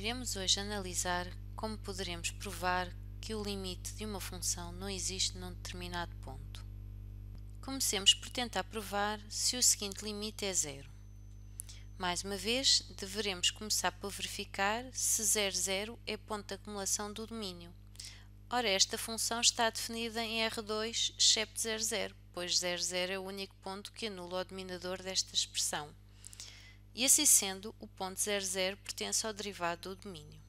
Iremos hoje analisar como poderemos provar que o limite de uma função não existe num determinado ponto. Comecemos por tentar provar se o seguinte limite é zero. Mais uma vez, deveremos começar por verificar se 0,0 é ponto de acumulação do domínio. Ora, esta função está definida em R2, excepto 0,0, pois 0,0 é o único ponto que anula o dominador desta expressão. E assim sendo, o ponto 0,0 pertence ao derivado do domínio.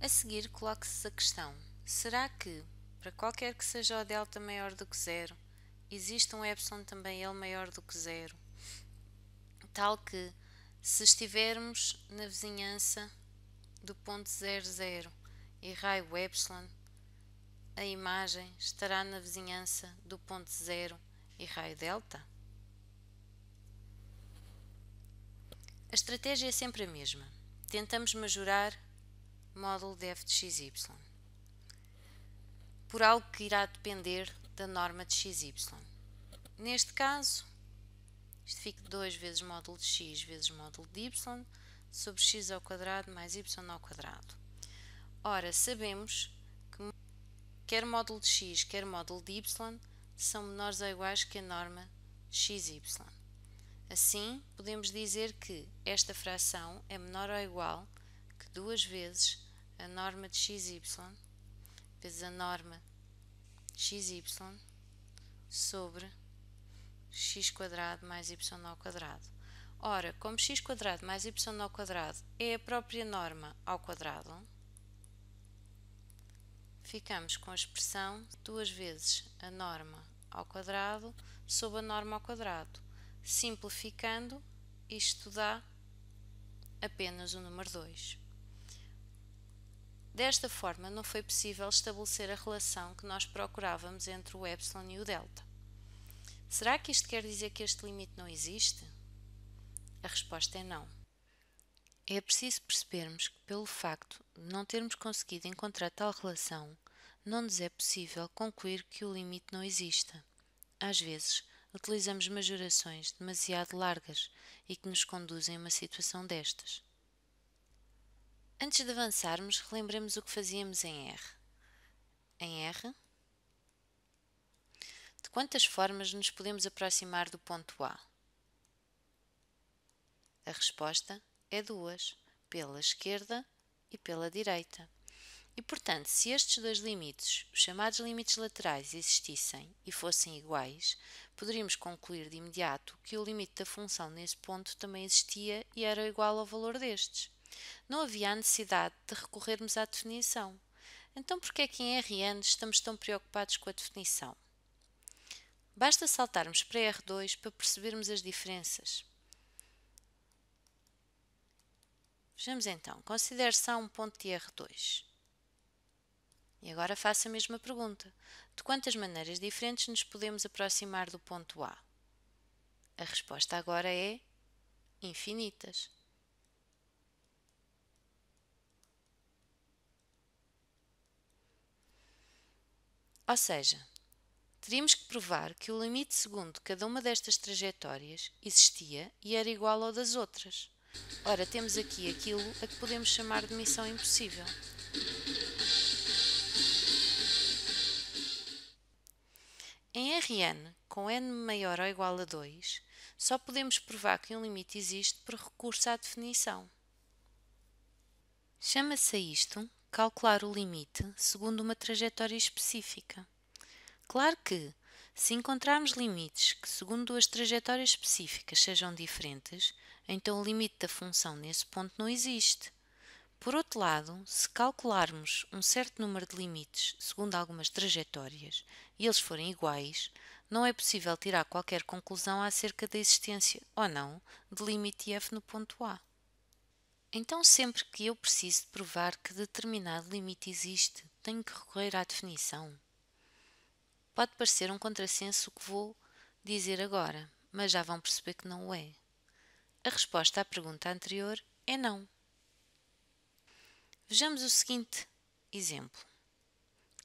A seguir, coloque-se a questão: será que, para qualquer que seja o delta maior do que zero, existe um epsilon também ele maior do que zero, tal que, se estivermos na vizinhança do ponto 0,0 e raio epsilon, a imagem estará na vizinhança do ponto 0 e raio delta? A estratégia é sempre a mesma. Tentamos majorar módulo de f de xy por algo que irá depender da norma de xy. Neste caso, isto fica 2 vezes módulo de x vezes módulo de y sobre x ao quadrado mais y ao quadrado. Ora, sabemos que quer módulo de x, quer módulo de y são menores ou iguais que a norma de xy. Assim, podemos dizer que esta fração é menor ou igual que 2 vezes a norma de xy vezes a norma de xy sobre x quadrado mais y ao quadrado. Ora, como x quadrado mais y ao quadrado é a própria norma ao quadrado, ficamos com a expressão 2 vezes a norma ao quadrado sobre a norma ao quadrado. Simplificando, isto dá apenas o número 2. Desta forma, não foi possível estabelecer a relação que nós procurávamos entre o epsilon e o delta. Será que isto quer dizer que este limite não existe? A resposta é não. É preciso percebermos que, pelo facto de não termos conseguido encontrar tal relação, não nos é possível concluir que o limite não exista. Às vezes, utilizamos majorações demasiado largas e que nos conduzem a uma situação destas. Antes de avançarmos, relembremos o que fazíamos em R. Em R, de quantas formas nos podemos aproximar do ponto A? A resposta é 2, pela esquerda e pela direita. E, portanto, se estes dois limites, os chamados limites laterais, existissem e fossem iguais, poderíamos concluir de imediato que o limite da função nesse ponto também existia e era igual ao valor destes. Não havia a necessidade de recorrermos à definição. Então, por que é que em Rn estamos tão preocupados com a definição? Basta saltarmos para R2 para percebermos as diferenças. Vejamos então, considere só um ponto de R2. E agora faço a mesma pergunta. De quantas maneiras diferentes nos podemos aproximar do ponto A? A resposta agora é infinitas. Ou seja, teríamos que provar que o limite segundo de cada uma destas trajetórias existia e era igual ao das outras. Ora, temos aqui aquilo a que podemos chamar de missão impossível. Em Rn, com n maior ou igual a 2, só podemos provar que um limite existe por recurso à definição. Chama-se a isto calcular o limite segundo uma trajetória específica. Claro que, se encontrarmos limites que, segundo duas trajetórias específicas, sejam diferentes, então o limite da função nesse ponto não existe. Por outro lado, se calcularmos um certo número de limites segundo algumas trajetórias e eles forem iguais, não é possível tirar qualquer conclusão acerca da existência, ou não, de limite f no ponto A. Então, sempre que eu preciso de provar que determinado limite existe, tenho que recorrer à definição. Pode parecer um contrassenso o que vou dizer agora, mas já vão perceber que não o é. A resposta à pergunta anterior é não. Vejamos o seguinte exemplo.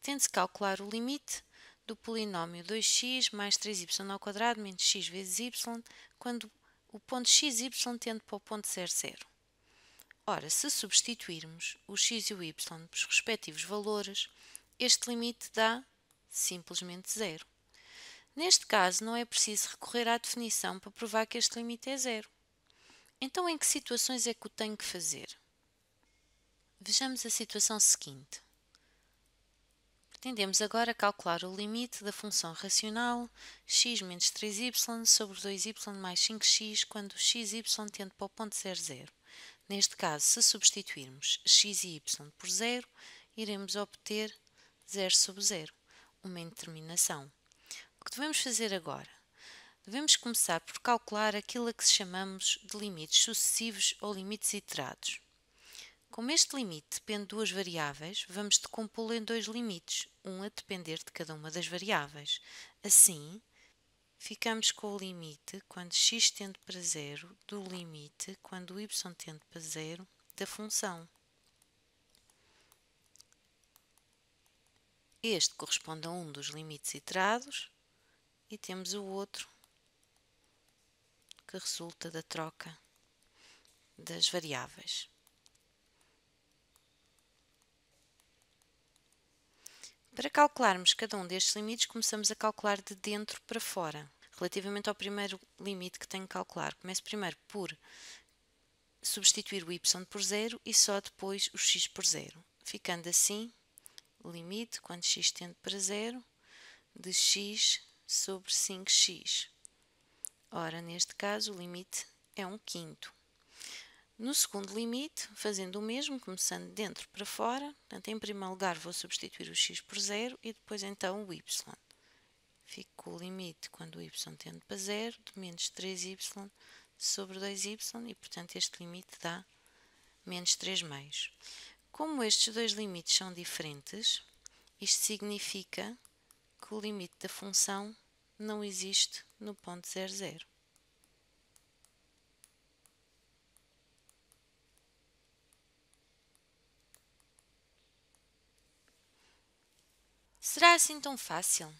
Tente-se calcular o limite do polinómio 2x mais 3y² menos x vezes y quando o ponto xy tende para o ponto 0,0. Ora, se substituirmos o x e o y pelos respectivos valores, este limite dá simplesmente zero. Neste caso, não é preciso recorrer à definição para provar que este limite é zero. Então, em que situações é que o tenho que fazer? Vejamos a situação seguinte. Pretendemos agora calcular o limite da função racional x menos 3y sobre 2y mais 5x quando x e y tende para o ponto 0, 0. Neste caso, se substituirmos x e y por 0, iremos obter 0 sobre 0, uma indeterminação. O que devemos fazer agora? Devemos começar por calcular aquilo a que chamamos de limites sucessivos ou limites iterados. Como este limite depende de duas variáveis, vamos decompô-lo em dois limites, um a depender de cada uma das variáveis. Assim, ficamos com o limite quando x tende para 0 do limite quando y tende para 0 da função. Este corresponde a um dos limites iterados e temos o outro que resulta da troca das variáveis. Para calcularmos cada um destes limites, começamos a calcular de dentro para fora. Relativamente ao primeiro limite que tenho que calcular, começo primeiro por substituir o y por 0 e só depois o x por 0. Ficando assim, o limite, quando x tende para 0, de x sobre 5x. Ora, neste caso, o limite é 1/5. No segundo limite, fazendo o mesmo, começando de dentro para fora, portanto, em primeiro lugar vou substituir o x por 0 e depois então o y. Fico com o limite quando o y tende para 0 de menos 3y sobre 2y e, portanto, este limite dá menos 3/2. Como estes dois limites são diferentes, isto significa que o limite da função não existe no ponto 0, 0. Será assim tão fácil?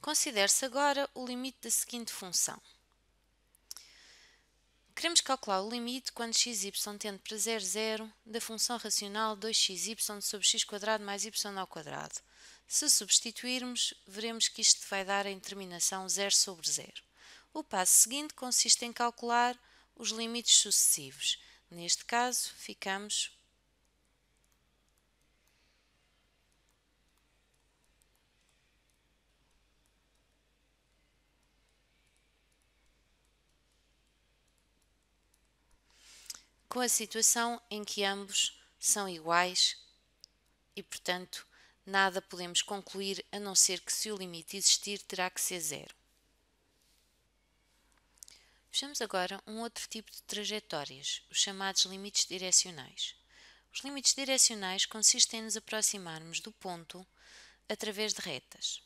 Considere-se agora o limite da seguinte função. Queremos calcular o limite quando x e y tende para 0, 0 da função racional 2xy sobre x² mais y². Se substituirmos, veremos que isto vai dar a indeterminação 0 sobre 0. O passo seguinte consiste em calcular os limites sucessivos. Neste caso, ficamos com a situação em que ambos são iguais e, portanto, nada podemos concluir a não ser que, se o limite existir, terá que ser 0. Vejamos agora um outro tipo de trajetórias, os chamados limites direcionais. Os limites direcionais consistem em nos aproximarmos do ponto através de retas.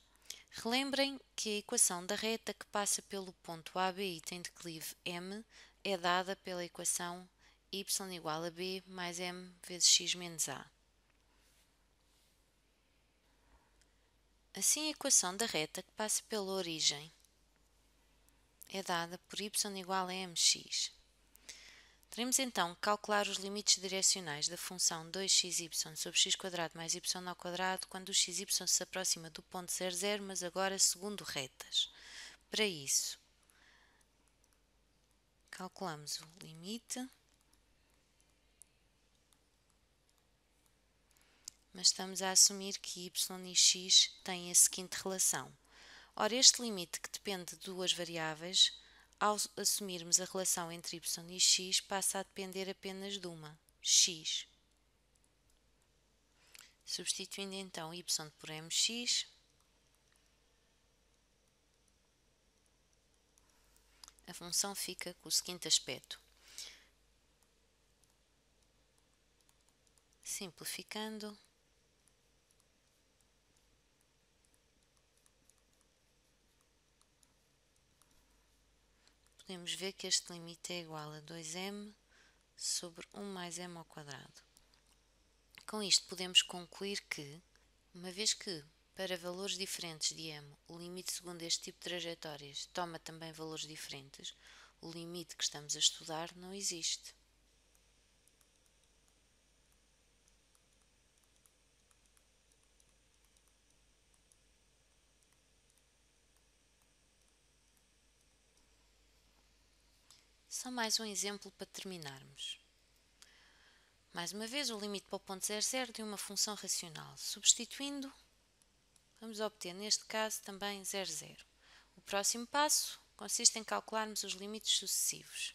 Relembrem que a equação da reta que passa pelo ponto AB e tem declive m é dada pela equação y igual a b mais m vezes x menos a. Assim, a equação da reta que passa pela origem é dada por y igual a mx. Teremos então que calcular os limites direcionais da função 2xy sobre x² mais y² quando o xy se aproxima do ponto 0, 0, mas agora segundo retas. Para isso, calculamos o limite, mas estamos a assumir que y e x têm a seguinte relação. Ora, este limite que depende de duas variáveis, ao assumirmos a relação entre y e x, passa a depender apenas de uma, x. Substituindo então y por mx, a função fica com o seguinte aspecto. Simplificando, podemos ver que este limite é igual a 2m sobre 1 mais m². Com isto podemos concluir que, uma vez que para valores diferentes de m o limite segundo este tipo de trajetórias toma também valores diferentes, o limite que estamos a estudar não existe. Só mais um exemplo para terminarmos. Mais uma vez, o limite para o ponto 00 de uma função racional. Substituindo, vamos obter, neste caso, também 00. O próximo passo consiste em calcularmos os limites sucessivos.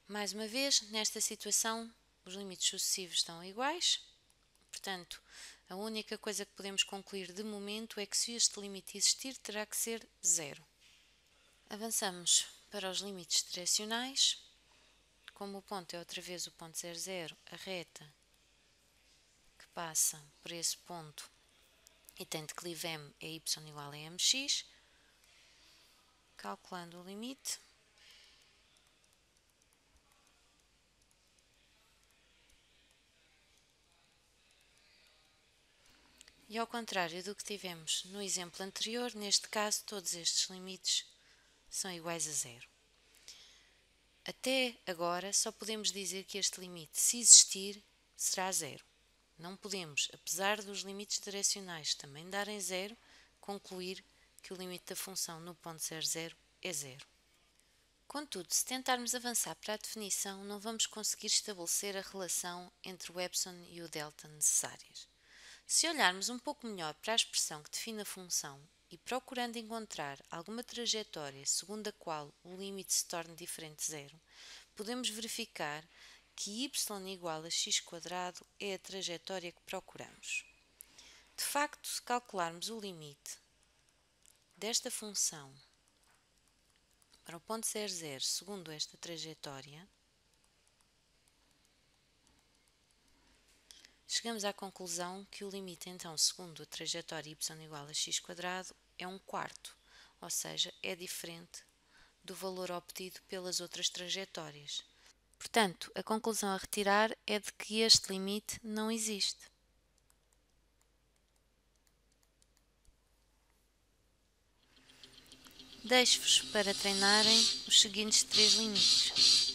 Mais uma vez, nesta situação, os limites sucessivos estão iguais. Portanto, a única coisa que podemos concluir de momento é que se este limite existir, terá que ser 0. Avançamos para os limites direcionais. Como o ponto é outra vez o ponto 00, a reta que passa por esse ponto e tem declive m é y igual a mx. Calculando o limite, e ao contrário do que tivemos no exemplo anterior, neste caso todos estes limites são iguais a 0. Até agora só podemos dizer que este limite, se existir, será 0. Não podemos, apesar dos limites direcionais também darem 0, concluir que o limite da função no ponto 00 é 0. Contudo, se tentarmos avançar para a definição, não vamos conseguir estabelecer a relação entre o epsilon e o delta necessárias. Se olharmos um pouco melhor para a expressão que define a função e procurando encontrar alguma trajetória segundo a qual o limite se torne diferente de 0, podemos verificar que y igual a x² é a trajetória que procuramos. De facto, se calcularmos o limite desta função para o ponto 00 segundo esta trajetória, chegamos à conclusão que o limite, então, segundo a trajetória y igual a x² é 1/4, ou seja, é diferente do valor obtido pelas outras trajetórias. Portanto, a conclusão a retirar é de que este limite não existe. Deixo-vos para treinarem os seguintes 3 limites.